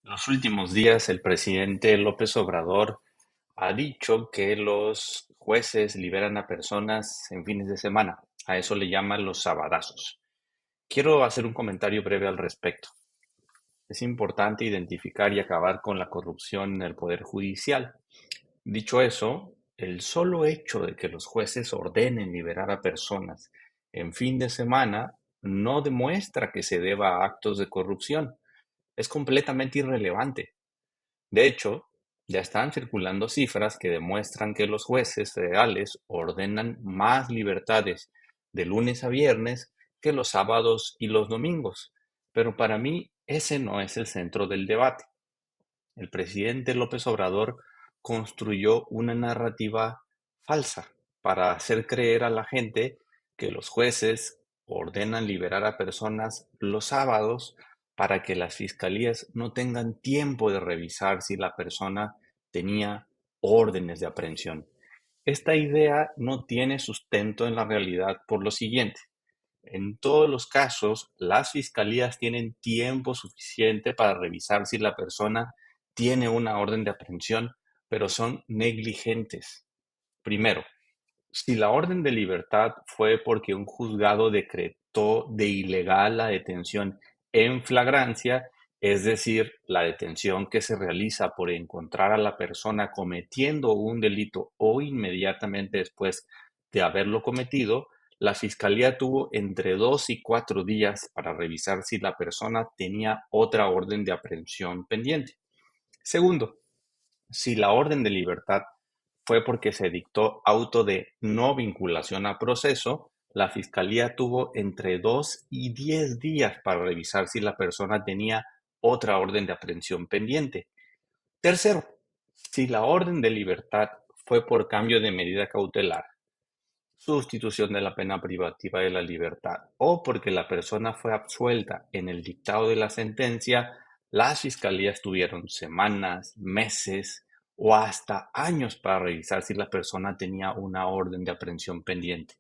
En los últimos días, el presidente López Obrador ha dicho que los jueces liberan a personas en fines de semana. A eso le llaman los sabadazos. Quiero hacer un comentario breve al respecto. Es importante identificar y acabar con la corrupción en el Poder Judicial. Dicho eso, el solo hecho de que los jueces ordenen liberar a personas en fin de semana no demuestra que se deba a actos de corrupción. Es completamente irrelevante. De hecho, ya están circulando cifras que demuestran que los jueces federales ordenan más libertades de lunes a viernes que los sábados y los domingos. Pero para mí ese no es el centro del debate. El presidente López Obrador construyó una narrativa falsa para hacer creer a la gente que los jueces ordenan liberar a personas los sábados para que las fiscalías no tengan tiempo de revisar si la persona tenía órdenes de aprehensión. Esta idea no tiene sustento en la realidad por lo siguiente. En todos los casos, las fiscalías tienen tiempo suficiente para revisar si la persona tiene una orden de aprehensión, pero son negligentes. Primero, si la orden de libertad fue porque un juzgado decretó de ilegal la detención en flagrancia, es decir, la detención que se realiza por encontrar a la persona cometiendo un delito o inmediatamente después de haberlo cometido, la fiscalía tuvo entre 2 y 4 días para revisar si la persona tenía otra orden de aprehensión pendiente. Segundo, si la orden de libertad fue porque se dictó auto de no vinculación a proceso, la Fiscalía tuvo entre 2 y 10 días para revisar si la persona tenía otra orden de aprehensión pendiente. Tercero, si la orden de libertad fue por cambio de medida cautelar, sustitución de la pena privativa de la libertad o porque la persona fue absuelta en el dictado de la sentencia, las fiscalías tuvieron semanas, meses o hasta años para revisar si la persona tenía una orden de aprehensión pendiente.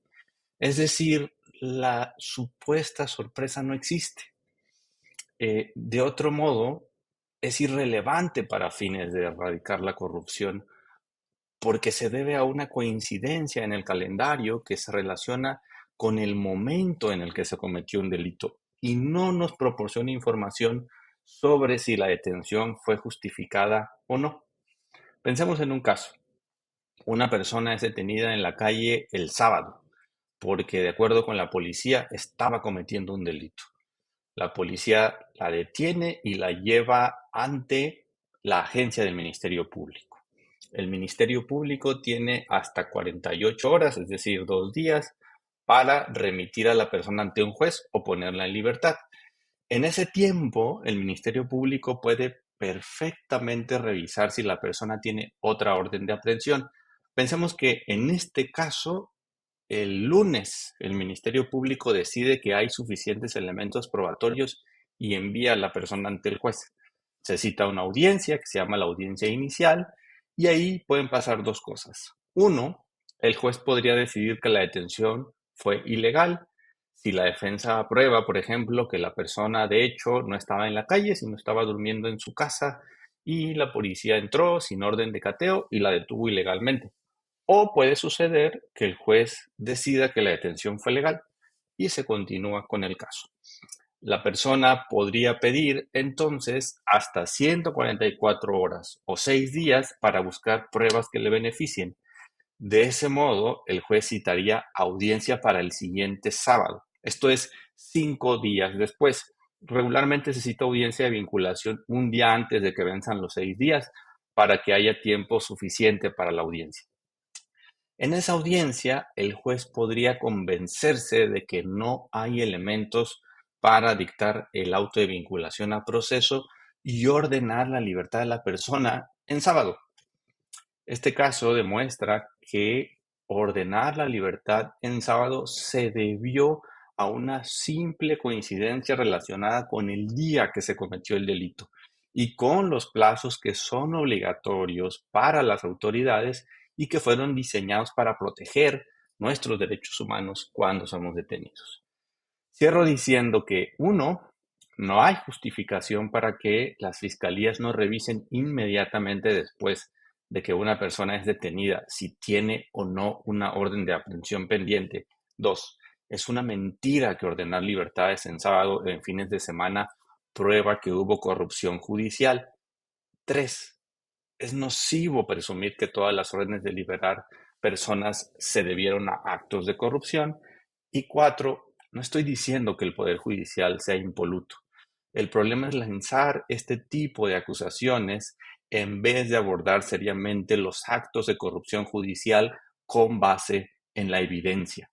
Es decir, la supuesta sorpresa no existe. De otro modo, es irrelevante para fines de erradicar la corrupción porque se debe a una coincidencia en el calendario que se relaciona con el momento en el que se cometió un delito y no nos proporciona información sobre si la detención fue justificada o no. Pensemos en un caso. Una persona es detenida en la calle el sábado porque, de acuerdo con la policía, estaba cometiendo un delito. La policía la detiene y la lleva ante la agencia del Ministerio Público. El Ministerio Público tiene hasta 48 horas, es decir, 2 días, para remitir a la persona ante un juez o ponerla en libertad. En ese tiempo, el Ministerio Público puede perfectamente revisar si la persona tiene otra orden de aprehensión. Pensemos que en este caso el lunes, el Ministerio Público decide que hay suficientes elementos probatorios y envía a la persona ante el juez. Se cita una audiencia que se llama la audiencia inicial y ahí pueden pasar dos cosas. Uno, el juez podría decidir que la detención fue ilegal. Si la defensa aprueba, por ejemplo, que la persona de hecho no estaba en la calle, sino estaba durmiendo en su casa y la policía entró sin orden de cateo y la detuvo ilegalmente. O puede suceder que el juez decida que la detención fue legal y se continúa con el caso. La persona podría pedir entonces hasta 144 horas o 6 días para buscar pruebas que le beneficien. De ese modo, el juez citaría audiencia para el siguiente sábado. Esto es 5 días después. Regularmente se cita audiencia de vinculación un día antes de que venzan los 6 días para que haya tiempo suficiente para la audiencia. En esa audiencia, el juez podría convencerse de que no hay elementos para dictar el auto de vinculación a proceso y ordenar la libertad de la persona en sábado. Este caso demuestra que ordenar la libertad en sábado se debió a una simple coincidencia relacionada con el día que se cometió el delito y con los plazos que son obligatorios para las autoridades y que fueron diseñados para proteger nuestros derechos humanos cuando somos detenidos. Cierro diciendo que, uno, No hay justificación para que las fiscalías no revisen inmediatamente después de que una persona es detenida si tiene o no una orden de aprehensión pendiente. Dos, es una mentira que ordenar libertades en sábado o en fines de semana prueba que hubo corrupción judicial. Tres, es nocivo presumir que todas las órdenes de liberar personas se debieron a actos de corrupción. Y cuatro, no estoy diciendo que el Poder Judicial sea impoluto. El problema es lanzar este tipo de acusaciones en vez de abordar seriamente los actos de corrupción judicial con base en la evidencia.